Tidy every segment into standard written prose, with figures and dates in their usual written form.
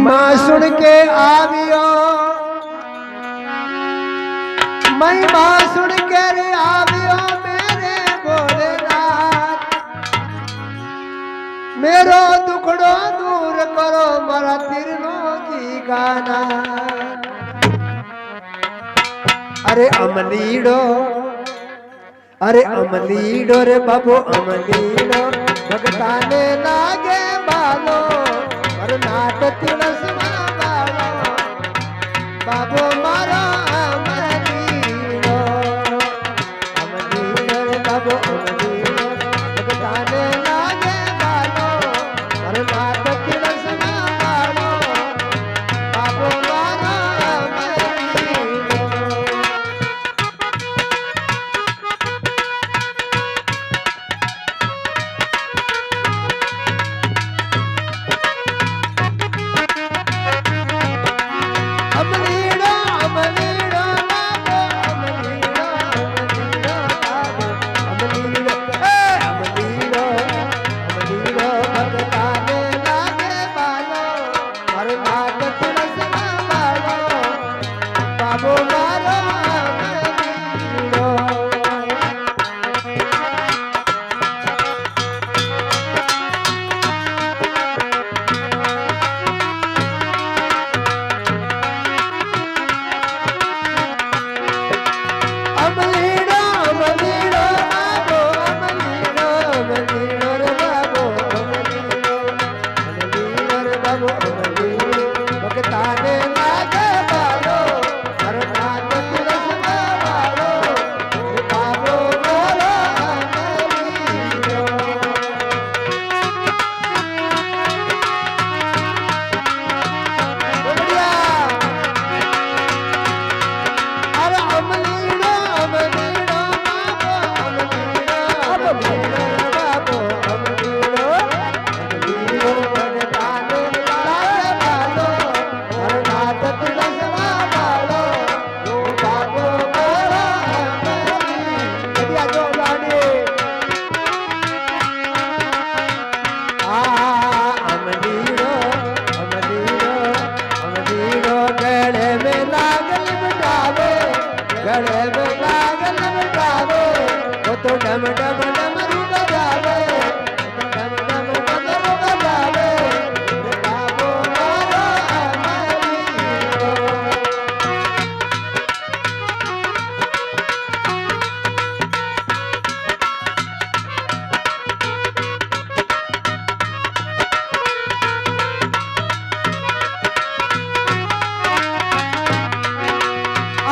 महिमा सुन के आवियो, महिमा सुन के रे आवियो मेरे भोलेनाथ। मेरो दुखड़ो दूर करो मारा तीरनो जी गाना। अरे अमलीड़ो, अरे अमलीड़ो रे बाबू अमलीड़ो, भगता ने लागे बालो और नाट तुलसमा बालो बाबू मारा अमलीड़ो। अमलीड़ो रे बाबू अमलीड़ो, भगता ने लागे बालो और नाट तुलसमा बालो बाबू मारा अमलीड़ो। अमलीड़ो अमलीड़ो बाबो अमलीड़ो अमलीड़ो बाबो अमलीड़ो अमलीड़ो अमलीड़ो भगता ने लागे बालो हर नाट तुलसमा बालो बाबो मारो अमलीड़ो। अमलीड़ो अमलीड़ो बाबो अमलीड़ो अमलीड़ो रे बाबो अमलीड़ो अमलीड़ो रे बाबो अमलीड़ो, भगता ने लागे बालो हर नाट तुलसमा बालो बाबो मारो अमलीड़ो। बढ़िया। अरे अमलीड़ो अमलीड़ो बाबो अमलीड़ो अमलीड़ो बाबो अमलीड़ो अमलीड़ो, भगता ने लागे बालो हर नाट तुलसमा बालो बाबो मारो अमलीड़ो। बढ़िया जो गाने। अमलीड़ो अमलीड़ो अमलीड़ो, गले में लागल बिठावे, गले में लागल बिठावे, वो तो डम डम डमरू बजावे, डम डम डमरू बजावे बाबो मारो अमलीड़ो।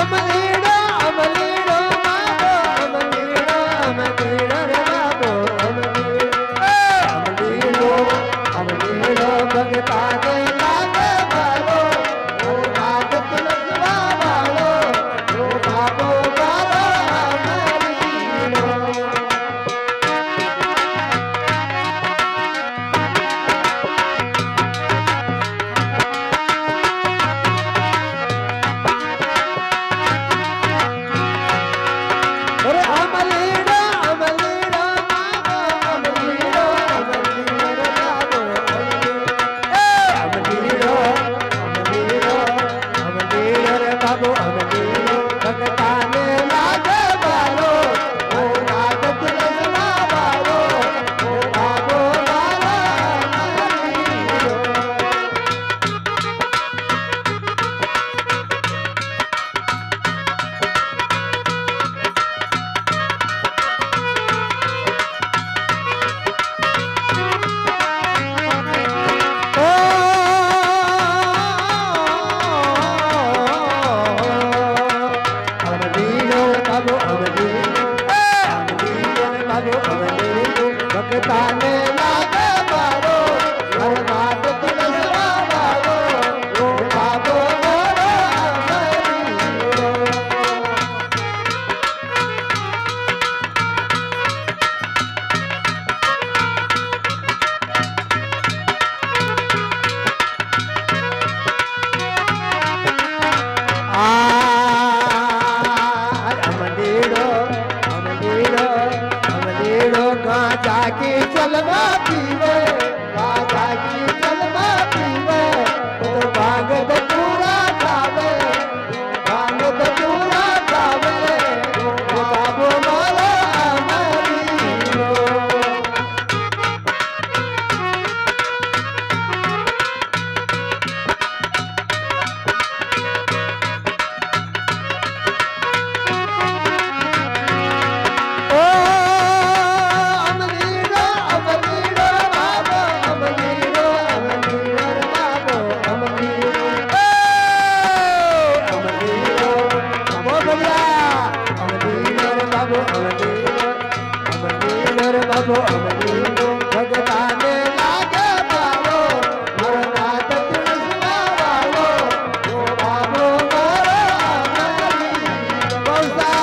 अमलीड़ो अमलीड़ो बाबो अमलीड़ो अमलीड़ो रे बाबो अमलीड़ो अमलीड़ो, भगता ने लागे बालो ओ नाट तुलसमा बालो ओ बाबो मारो अमलीड़ो। अरे अमलीड़ो अमलीड़ो बाबो अमलीड़ो अमलीड़ो रे बाबो अमलीड़ो अमलीड़ो अमलीड़ो रे बाबो अमलीड़ो, भगता ने लागे बालो ओ नाट तुलसमा बालो ओ बाबो मारो अमलीड़ो। अमलीड़ो बाबो अमलीड़ो अमलीड़ो रे बाबो अमलीड़ो, भगता ने लागे बालो हर नाट तुलसमा बालो ओ बाबो मारो अमलीड़ो। अमलीड़ो अमलीड़ो अमलीड़ो, गांजा की चलवा पीवे, गांजा की चलवा पीवे, तो બાબો અમલીડો ભગતાને લાગે બાબો મારો નાથ તુલસના વાળો ઓ બાબો મારો અમલીડો બહુસા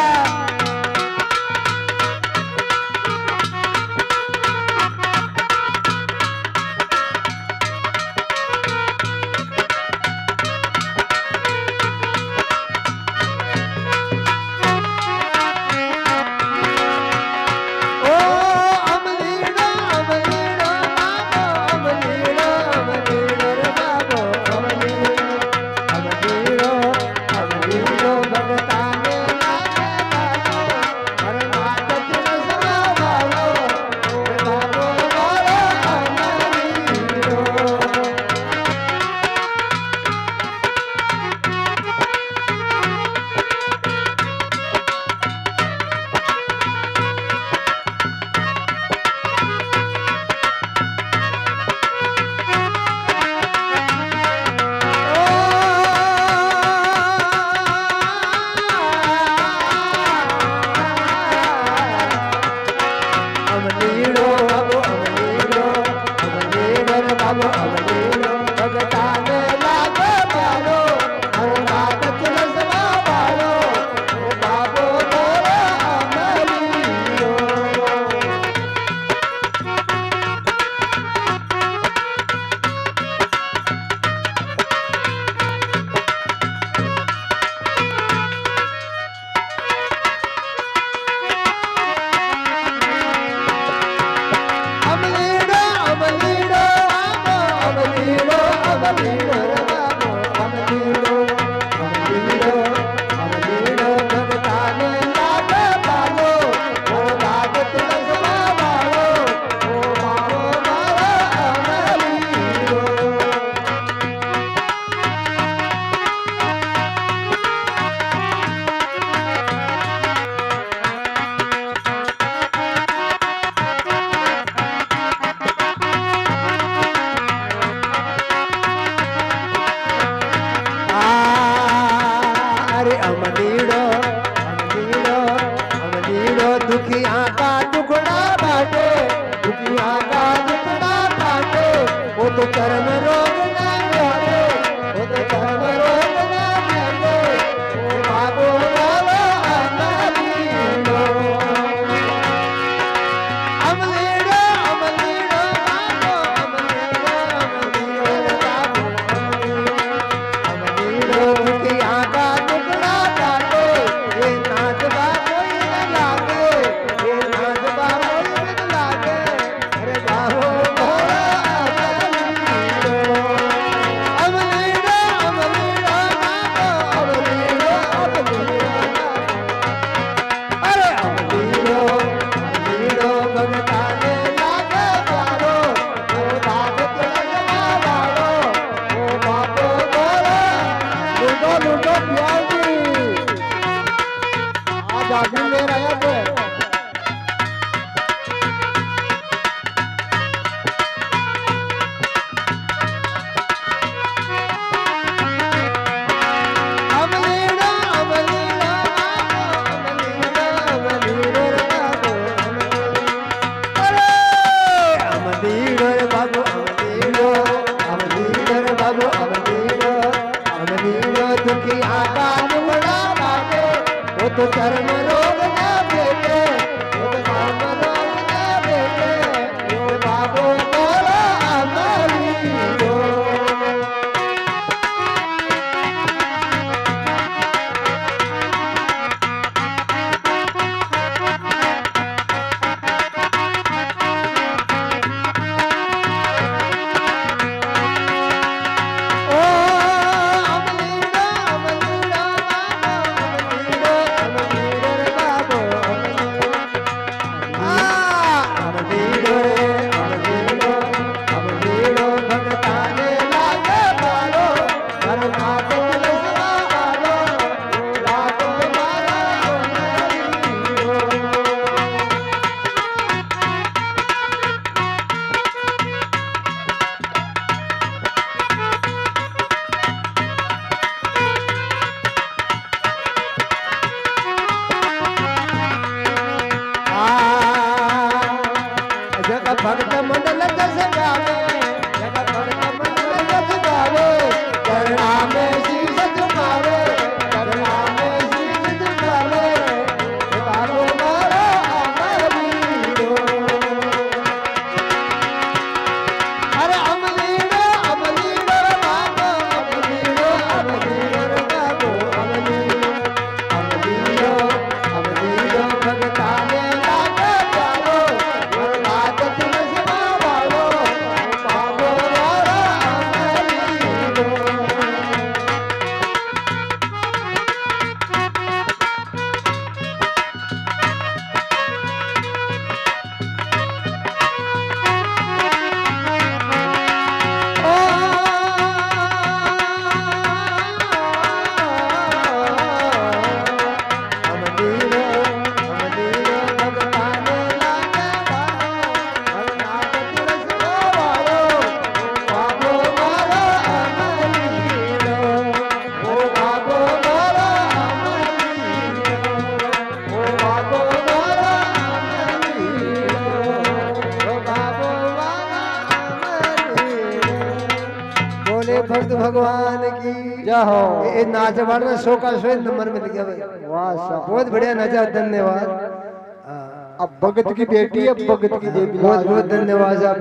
दुखिया का टुकड़ा बाटे दुखिया का टुकड़ा बाटे वो तो कर्म रोग ना जाने वो तो कर्म रोग ना जाने ओ बाबो बाबा अमलीडो अमलीडो अमलीडो बाबो अमलीडो अमलीडो दुखिया का टुकड़ा बाटे ये नाच बाबो जागीर ले रहा है तो कर्म रोग ना बेटे तो कर्म रोग ना बेटे ओ बाबो तोरा अमलीडो बाबो बोले भक्त भगवान की जय हो। ये नाच वाला 100 का 100 नंबर मिल गया भाई। वाह साहब। बहुत बढ़िया नाचा, धन्यवाद। अब भगत की बेटी, अब भगत की देवी। बहुत बहुत धन्यवाद।